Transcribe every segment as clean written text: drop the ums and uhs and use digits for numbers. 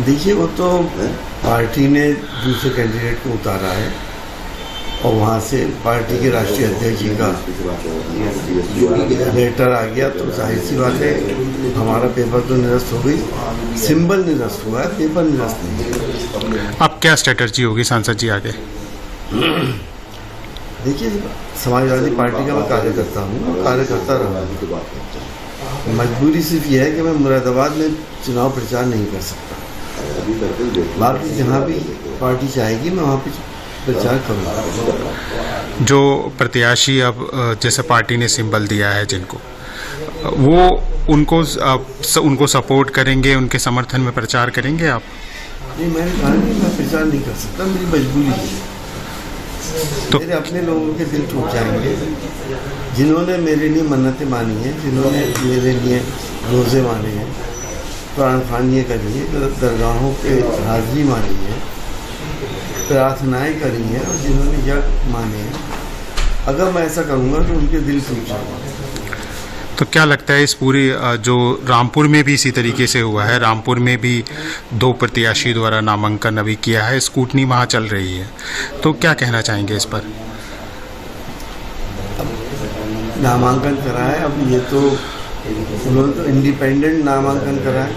देखिए, वो तो पार्टी ने दूसरे कैंडिडेट को उतारा है और वहाँ से पार्टी के राष्ट्रीय अध्यक्ष जी का लेटर आ गया, तो जाहिर सी बात है हमारा पेपर तो निरस्त हो गई, सिंबल निरस्त हुआ है, पेपर निरस्त नहीं। अब क्या स्ट्रेटजी होगी सांसद जी आगे? देखिए, समाजवादी पार्टी का मैं कार्यकर्ता हूँ, कार्य करता रहा। मजबूरी सिर्फ यह है कि मैं मुरादाबाद में चुनाव प्रचार नहीं कर सकता। बाकी जहाँ भी पार्टी चाहेगी मैं वहाँ पे प्रचार करूँगा। जो प्रत्याशी अब जैसे पार्टी ने सिंबल दिया है जिनको, वो उनको सपोर्ट करेंगे, उनके समर्थन में प्रचार करेंगे आप? नहीं, मैंने कहा नहीं, मैं प्रचार नहीं कर सकता, मेरी मजबूरी है। तो मेरे अपने लोगों के दिल टूट जाएंगे जिन्होंने मेरे लिए मन्नतें मानी हैं, जिन्होंने मेरे लिए रोज़े माने हैं, कुरान ख़वानी करी है, दरगाहों पे हाज़िरी मानी है, प्रार्थनाएं करी हैं और जिन्होंने यज्ञ माने हैं। अगर मैं ऐसा करूँगा तो उनके दिल टूट जाएंगे। तो क्या लगता है इस पूरी जो रामपुर में भी इसी तरीके से हुआ है, रामपुर में भी 2 प्रत्याशी द्वारा नामांकन अभी किया है, स्कूटनी वहाँ चल रही है, तो क्या कहना चाहेंगे इस पर? अब नामांकन करा है, अब ये तो उन्होंने तो इंडिपेंडेंट नामांकन करा है,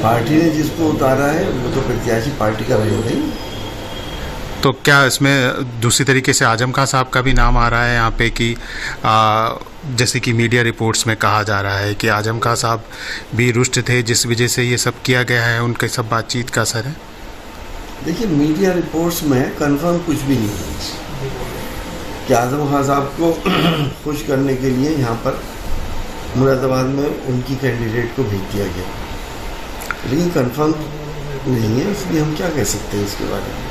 पार्टी ने जिसको उतारा है वो तो प्रत्याशी पार्टी का भी नहीं। तो क्या इसमें दूसरी तरीके से आजम खां साहब का भी नाम आ रहा है यहाँ पे कि जैसे कि मीडिया रिपोर्ट्स में कहा जा रहा है कि आजम खां साहब भी रुष्ट थे, जिस वजह से ये सब किया गया है, उनके सब बातचीत का असर है? देखिए, मीडिया रिपोर्ट्स में कंफर्म कुछ भी नहीं है कि आजम खां साहब को खुश करने के लिए यहाँ पर मुरादाबाद में उनकी कैंडिडेट को भेज दिया गया, लेकिन कंफर्म नहीं है, इसलिए हम क्या कह सकते हैं इसके बारे में।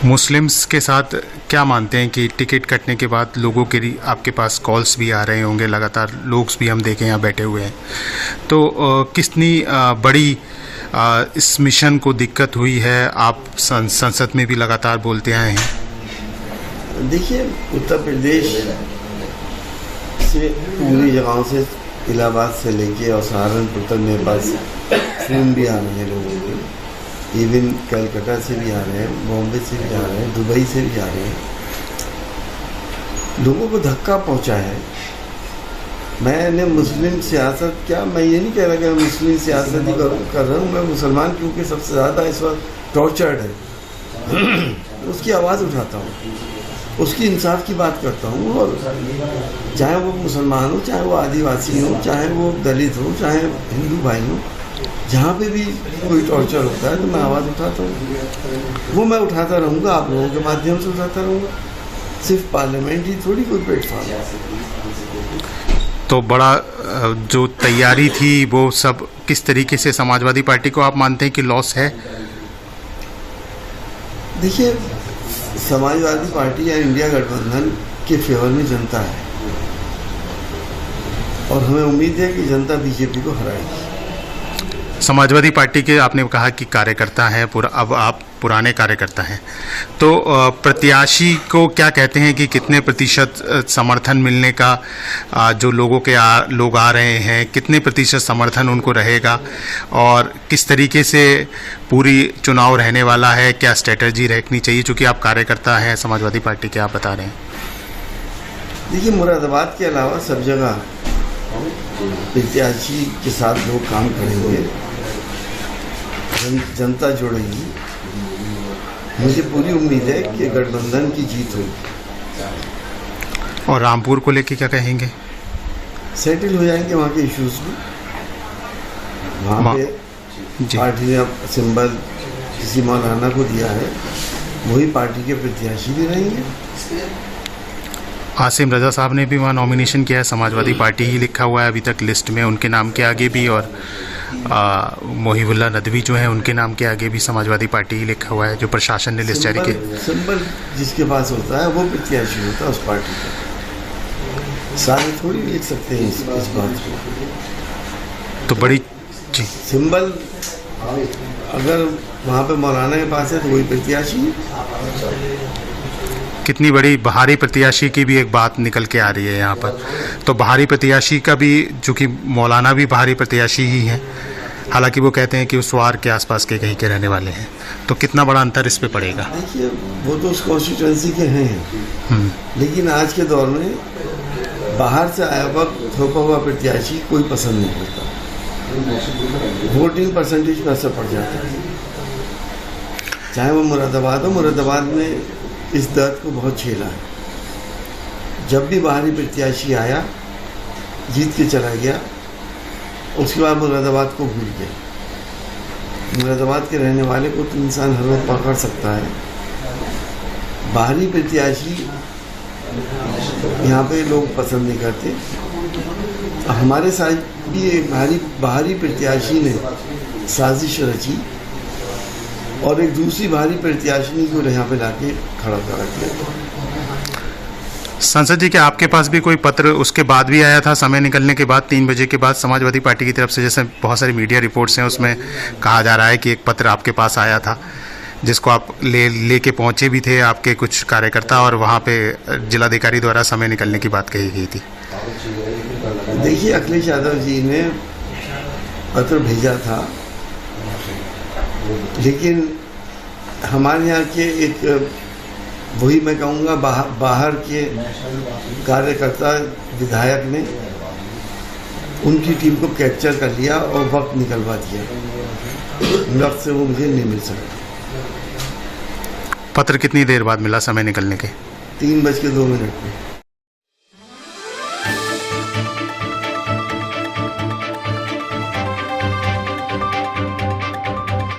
मुस्लिम्स के साथ क्या मानते हैं कि टिकट कटने के बाद लोगों के आपके पास कॉल्स भी आ रहे होंगे, लगातार लोग भी हम देखें यहाँ बैठे हुए हैं, तो कितनी बड़ी इस मिशन को दिक्कत हुई है? आप संसद में भी लगातार बोलते आए हैं। देखिए, उत्तर प्रदेश से पूरी जगहों से, इलाहाबाद से लेके और सहारनपुर तक मेरे पास फ़ोन भी आ रहे हैं लोगों के, इवन कलकत्ता से भी आ रहे हैं, बॉम्बे से भी आ रहे हैं, दुबई से भी आ रहे हैं। लोगों को धक्का पहुंचा है। मैंने मुस्लिम सियासत, क्या मैं ये नहीं कह रहा कि मैं मुस्लिम सियासत ही कर रहा हूँ, मैं मुसलमान क्योंकि सबसे ज़्यादा इस वक्त टॉर्चर्ड है उसकी आवाज़ उठाता हूँ, उसकी इंसाफ की बात करता हूँ, और चाहे वो मुसलमान हो, चाहे वो आदिवासी हो, चाहे वो दलित हो, चाहे हिंदू भाई हो, जहाँ पे भी कोई टॉर्चर होता है तो मैं आवाज़ उठाता हूँ। वो मैं उठाता रहूँगा, आप लोगों के माध्यम से उठाता रहूँगा, सिर्फ पार्लियामेंट ही थोड़ी कोई प्लेटफॉर्म है। तो बड़ा जो तैयारी थी वो सब किस तरीके से समाजवादी पार्टी को आप मानते हैं कि लॉस है? देखिए, समाजवादी पार्टी या इंडिया गठबंधन के फेवर में जनता है और हमें उम्मीद है कि जनता बीजेपी को हराएगी। समाजवादी पार्टी के आपने कहा कि कार्यकर्ता हैं, अब आप पुराने कार्यकर्ता हैं, तो प्रत्याशी को क्या कहते हैं कि कितने प्रतिशत समर्थन मिलने का जो लोग आ रहे हैं, कितने प्रतिशत समर्थन उनको रहेगा और किस तरीके से पूरी चुनाव रहने वाला है, क्या स्ट्रेटजी रखनी चाहिए? चूँकि आप कार्यकर्ता हैं समाजवादी पार्टी के, आप बता रहे हैं। देखिए, मुरादाबाद के अलावा सब जगह प्रत्याशी के साथ लोग काम करेंगे, जनता जुड़ेगी। मुझे पूरी उम्मीद है कि गठबंधन की जीत होगी। और रामपुर को लेके क्या कहेंगे? सेटल हो जाएंगे वहाँ के इश्यूज भी। वहाँ पे पार्टी ने सिंबल किसी मौलाना को दिया है, वही पार्टी के प्रत्याशी भी रहेंगे। आसिम रजा साहब ने भी वहाँ नॉमिनेशन किया है, समाजवादी पार्टी ही लिखा हुआ है अभी तक लिस्ट में, उनके नाम के आगे भी, और मोहिबुल्लाह नदवी जो है उनके नाम के आगे भी समाजवादी पार्टी ही लिखा हुआ है, जो प्रशासन ने लिस्ट जारी की। सिंबल जिसके पास होता है वो प्रत्याशी होता है उस पार्टी का। सारे थोड़ी लिख सकते हैं इस बात को। तो बड़ी सिंबल अगर वहाँ पे मौलाना के पास है तो वही प्रत्याशी। कितनी बड़ी बाहरी प्रत्याशी की भी एक बात निकल के आ रही है यहाँ पर, तो बाहरी प्रत्याशी का भी, चूँकि मौलाना भी बाहरी प्रत्याशी ही है, हालांकि वो कहते हैं कि वो स्वार के आसपास के कहीं के रहने वाले हैं, तो कितना बड़ा अंतर इस पे पड़ेगा? देखिए, वो तो उस कॉन्स्टिट्यूंसी के हैं, लेकिन आज के दौर में बाहर से आया हुआ थोपा हुआ प्रत्याशी कोई पसंद नहीं करता। वोटिंग परसेंटेज पर असर पड़ जाता है। चाहे वो मुरादाबाद हो, मुरादाबाद में इस दर्द को बहुत झेला है। जब भी बाहरी प्रत्याशी आया, जीत के चला गया, उसके बाद मुरादाबाद को भूल गया। मुरादाबाद के रहने वाले को तो इंसान हर वक्त पकड़ सकता है। बाहरी प्रत्याशी यहाँ पे लोग पसंद नहीं करते। हमारे साथ भी एक बाहरी प्रत्याशी ने साजिश रची और एक दूसरी बाहरी प्रत्याशी को यहाँ पे लाके खड़ा करा दिया। सांसद जी, क्या आपके पास भी कोई पत्र उसके बाद भी आया था, समय निकलने के बाद 3 बजे के बाद समाजवादी पार्टी की तरफ से? जैसे बहुत सारी मीडिया रिपोर्ट्स हैं, उसमें कहा जा रहा है कि एक पत्र आपके पास आया था जिसको आप लेके पहुंचे भी थे, आपके कुछ कार्यकर्ता, और वहां पे जिलाधिकारी द्वारा समय निकलने की बात कही गई थी। देखिए, अखिलेश यादव जी ने पत्र भेजा था, लेकिन हमारे यहाँ के एक, वही मैं कहूँगा, बाहर के कार्यकर्ता विधायक ने उनकी टीम को कैप्चर कर लिया और वक्त निकलवा दिया। वक्त से वो मुझे नहीं मिल सका। पत्र कितनी देर बाद मिला समय निकलने के? 3:02 में।